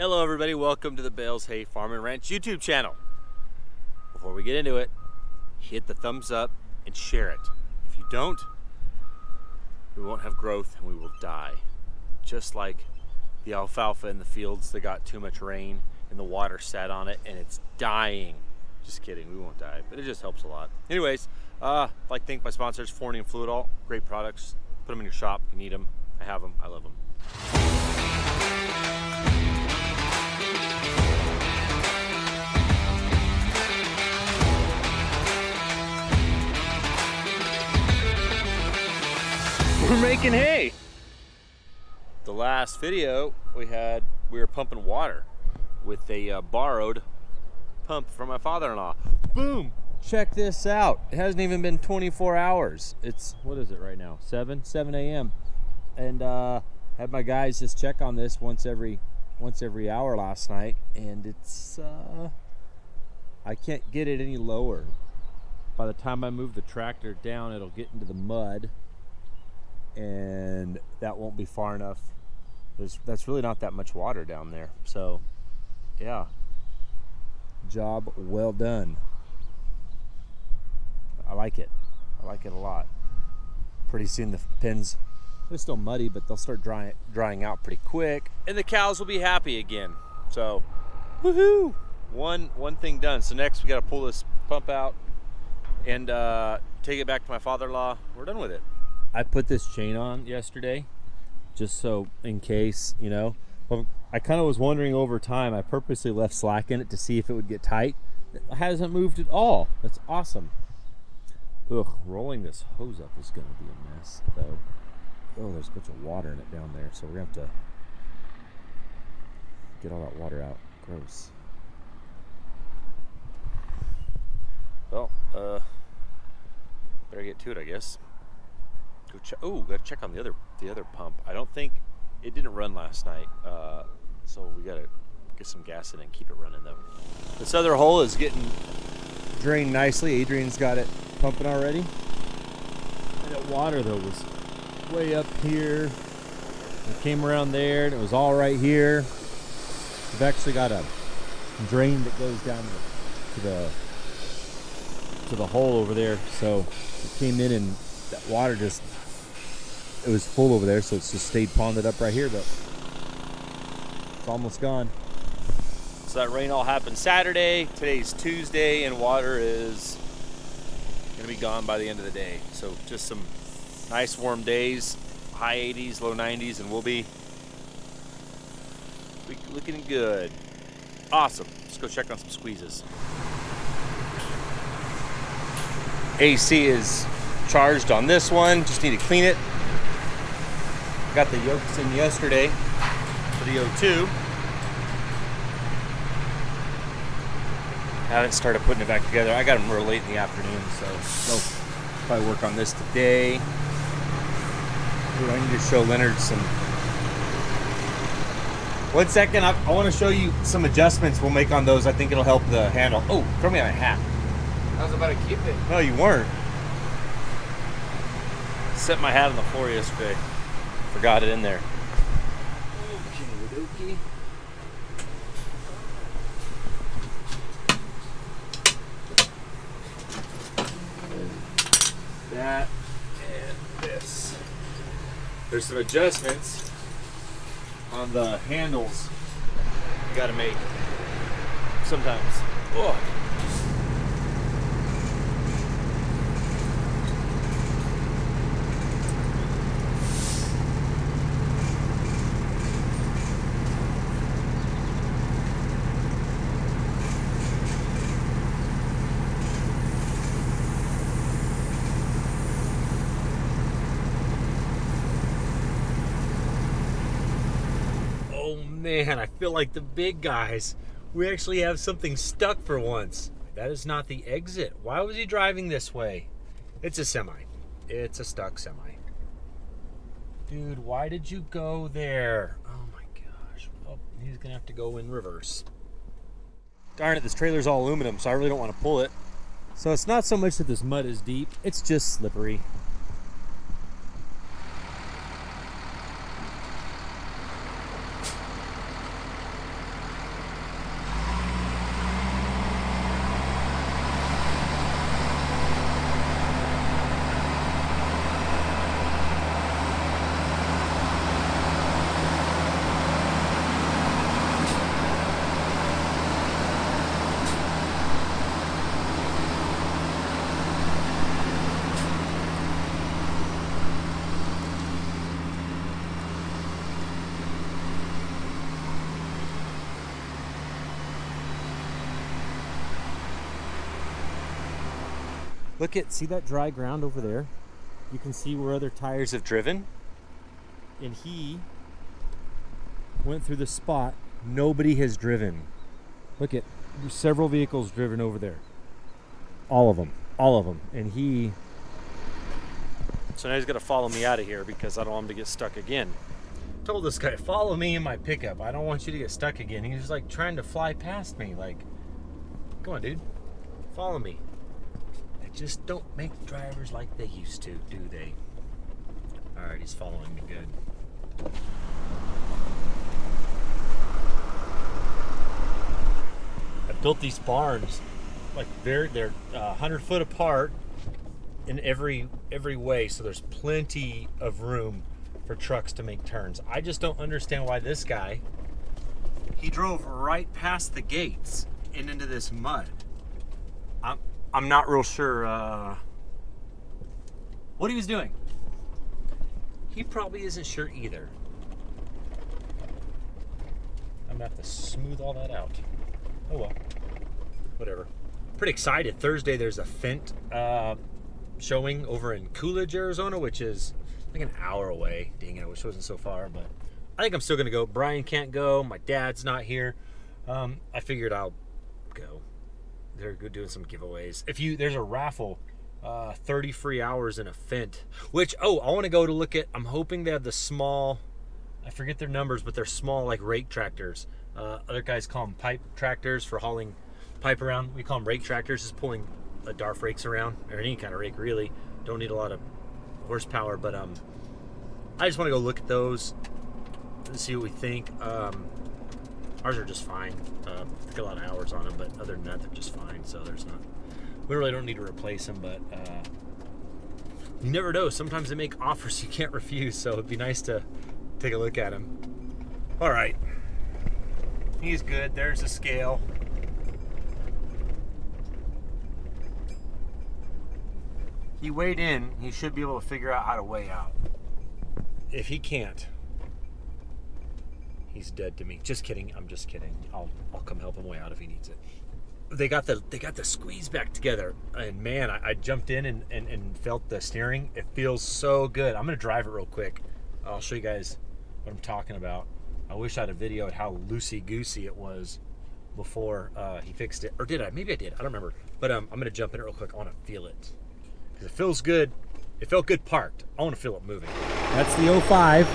Hello everybody, welcome to the Bales Hay Farm and Ranch YouTube channel. Before we get into it, hit the thumbs up and share it. If you don't, we won't have growth and we will die. Just like the alfalfa in the fields that got too much rain and the water sat on it and it's dying. Just kidding, we won't die, but it just helps a lot. Anyways, I'd like to thank my sponsors, Forney and Fluidall. Great products. Put them in your shop, you need them. I have them, I love them. We're making hay. The last video we were pumping water with a borrowed pump from my father-in-law. Boom! Check this out. It hasn't even been 24 hours. It's, what is it right now? 7 a.m. And had my guys just check on this once every hour last night, and it's I can't get it any lower. By the time I move the tractor down, it'll get into the mud, and that won't be far enough. That's really not that much water down there. So yeah, job well done. I like it a lot. Pretty soon the pins, they're still muddy, but they'll start drying out pretty quick, and the cows will be happy again. So woohoo, one thing done. So next we got to pull this pump out and take it back to my father-in-law. We're done with it. I put this chain on yesterday just so in case, you know. Well, I kind of was wondering over time. I purposely left slack in it to see if it would get tight. It hasn't moved at all. That's awesome. Ugh, rolling this hose up is going to be a mess though. Oh, there's a bunch of water in it down there, so we're going to have to get all that water out. Gross. Well, better get to it, I guess. Go check. Oh, gotta check on the other pump. I don't think it didn't run last night, so we gotta get some gas in it and keep it running though. This other hole is getting drained nicely. Adrian's got it pumping already. And that water though was way up here. It came around there, and it was all right here. We've actually got a drain that goes down to the hole over there. So it came in, and that water just, it was full over there, so it's just stayed ponded up right here, but it's almost gone. So that rain all happened Saturday. Today's Tuesday, and water is gonna be gone by the end of the day. So just some nice warm days, high 80s, low 90s, and we'll be looking good. Awesome. Let's go check on some squeezes. AC is charged on this one. Just need to clean it. Got the yokes in yesterday for the O2. Haven't started putting it back together. I got them real late in the afternoon, so I'll probably work on this today. Ooh, I need to show Leonard some. 1 second, I want to show you some adjustments we'll make on those. I think it'll help the handle. Oh, throw me my hat. I was about to keep it. No, you weren't. Set my hat on the floor yesterday. Forgot it in there. Okay. That and this. There's some adjustments on the handles you gotta make sometimes. Oh. Man, I feel like the big guys. We actually have something stuck for once. That is not the exit. Why was he driving this way? It's a semi. It's a stuck semi. Dude, why did you go there? Oh my gosh. Well, he's gonna have to go in reverse. Darn it, this trailer's all aluminum, so I really don't want to pull it. So it's not so much that this mud is deep, it's just slippery. see that dry ground over there? You can see where other tires have driven. And he went through the spot nobody has driven. Look at several vehicles driven over there. All of them. And so now he's gonna follow me out of here because I don't want him to get stuck again. Told this guy, follow me in my pickup. I don't want you to get stuck again. He's like trying to fly past me. Like, come on, dude. Follow me. They just don't make drivers like they used to, do they? All right, he's following me good. I built these barns, like they're 100 foot apart in every way, so there's plenty of room for trucks to make turns. I just don't understand why this guy, he drove right past the gates and into this mud. I'm not real sure what he was doing. He probably isn't sure either. I'm gonna have to smooth all that out. Oh well, whatever. Pretty excited. Thursday there's a Fent showing over in Coolidge, Arizona, which is like an hour away. Dang it, I wish it wasn't so far, but I think I'm still gonna go. Brian can't go. My dad's not here. I figured I'll go. They're good doing some giveaways. There's a raffle, 30 free hours in a Fent, which, I want to go to look at. I'm hoping they have the small, I forget their numbers, but they're small like rake tractors. Other guys call them pipe tractors for hauling pipe around. We call them rake tractors, just pulling DARF rakes around, or any kind of rake really. Don't need a lot of horsepower, but I just want to go look at those and see what we think. Ours are just fine. Got a lot of hours on them, but other than that, they're just fine. So we really don't need to replace them, but you never know. Sometimes they make offers you can't refuse, so it'd be nice to take a look at them. All right, he's good. There's the scale. He weighed in. He should be able to figure out how to weigh out. If he can't, he's dead to me. Just kidding. I'm just kidding. I'll come help him weigh out if he needs it. They got the squeeze back together, and man, I jumped in and felt the steering. It feels so good. I'm gonna drive it real quick. I'll show you guys what I'm talking about. I wish I had a video of how loosey-goosey it was before he fixed it. Or did I? Maybe I did. I don't remember. But I'm gonna jump in it real quick. I want to feel it because it feels good. It felt good parked. I want to feel it moving. That's the 05.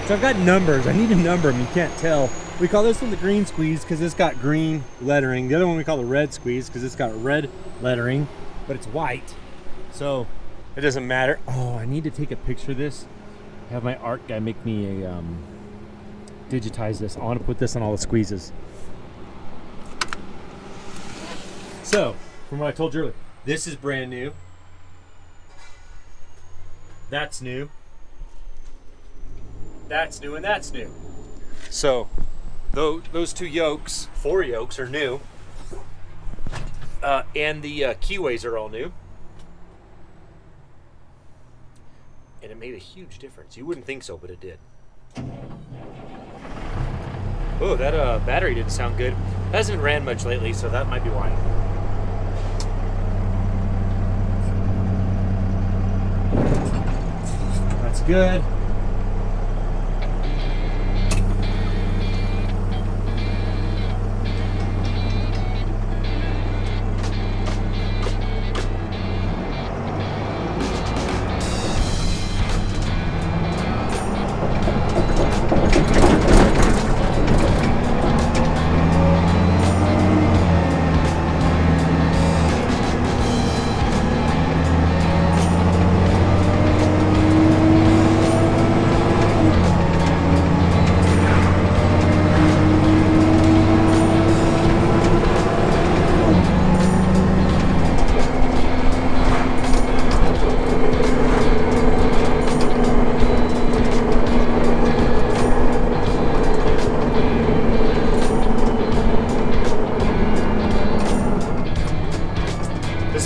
So I've got numbers. I need to number them. You can't tell. We call this one the green squeeze because it's got green lettering. The other one we call the red squeeze because it's got red lettering, but it's white. So it doesn't matter. Oh, I need to take a picture of this. Have my art guy make me a digitize this. I want to put this on all the squeezes. So, from what I told you earlier, this is brand new. That's new. That's new, and that's new. So, those two yokes, 4 yokes, are new. And the keyways are all new. And it made a huge difference. You wouldn't think so, but it did. Oh, that battery didn't sound good. It hasn't ran much lately, so that might be why. That's good.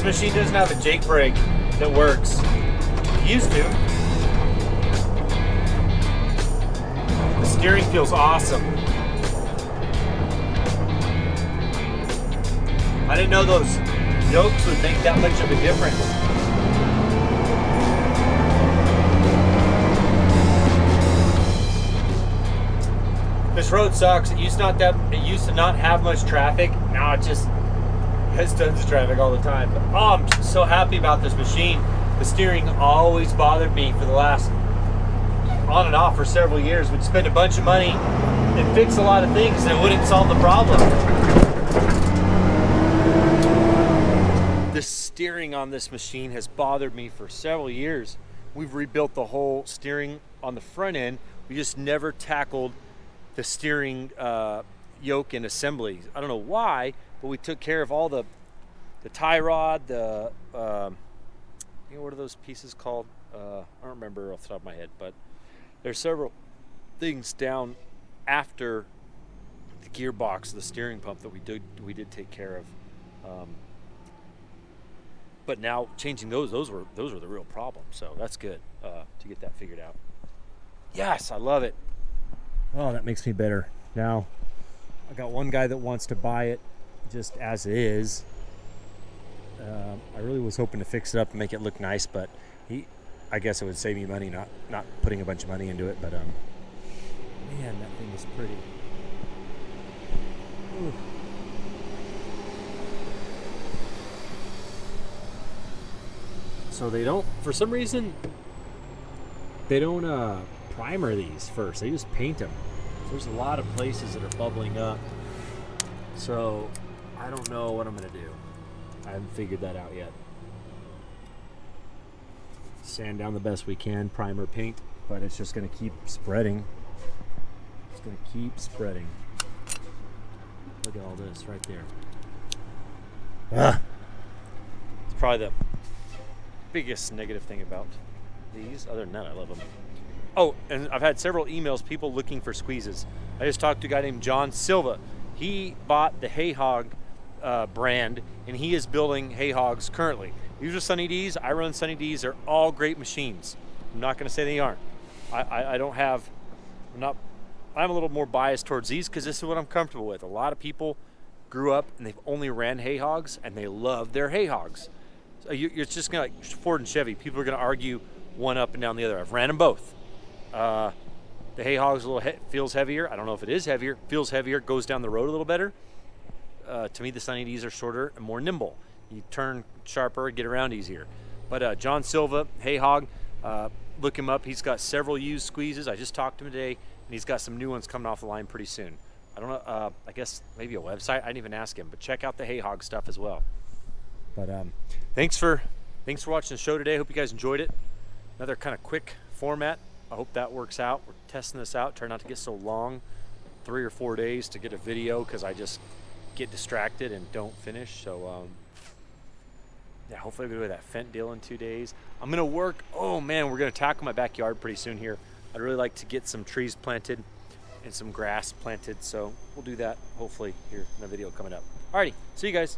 Machine doesn't have a Jake brake that works. It used to. The steering feels awesome. I didn't know those yokes would make that much of a difference. This road sucks. It used to not have much traffic. Now it just has tons of traffic all the time. But, oh, I'm so happy about this machine. The steering always bothered me for the last on and off for several years. We'd spend a bunch of money and fix a lot of things and it wouldn't solve the problem. The steering on this machine has bothered me for several years. We've rebuilt the whole steering on the front end. We just never tackled the steering yoke and assembly. I don't know why, but we took care of all the tie rod, what are those pieces called? I don't remember off the top of my head, but there's several things down after the gearbox, the steering pump that we did take care of. But now changing those were the real problem. So that's good to get that figured out. Yes, I love it. Oh, that makes me better. Now, I got one guy that wants to buy it just as is. I really was hoping to fix it up and make it look nice, but I guess it would save me money not putting a bunch of money into it. But man, that thing is pretty. Ooh. So they don't, for some reason, they don't primer these first. They just paint them. So there's a lot of places that are bubbling up. So I don't know what I'm gonna do. I haven't figured that out yet. Sand down the best we can, primer, paint, but it's just gonna keep spreading. It's gonna keep spreading. Look at all this right there. It's probably the biggest negative thing about these. Other than that, I love them. Oh, and I've had several emails, people looking for squeezes. I just talked to a guy named John Silva. He bought the Hay Hog brand, and he is building Hay Hogs currently. These are Sunny D's. I run Sunny D's. They're all great machines. I'm not going to say they aren't. I'm a little more biased towards these because this is what I'm comfortable with. A lot of people grew up and they've only ran Hay Hogs, and they love their Hay Hogs. So you're just going to, like Ford and Chevy, people are going to argue one up and down the other. I've ran them both. The Hay Hog's feels heavier. I don't know if it is heavier. Feels heavier, goes down the road a little better. To me, the Sunny D's are shorter and more nimble. You turn sharper, get around easier. But John Silva, Hay Hog, look him up. He's got several used squeezes. I just talked to him today, and he's got some new ones coming off the line pretty soon. I don't know. I guess maybe a website. I didn't even ask him, but check out the Hay Hog stuff as well. But thanks for watching the show today. I hope you guys enjoyed it. Another kind of quick format. I hope that works out. We're testing this out. Try not to get so long, 3 or 4 days to get a video because I just get distracted and don't finish. So yeah, hopefully we'll do that Fent deal in 2 days. I'm gonna work. Oh man, we're gonna tackle my backyard pretty soon here. I'd really like to get some trees planted and some grass planted. So we'll do that hopefully here in a video coming up. Alrighty, see you guys.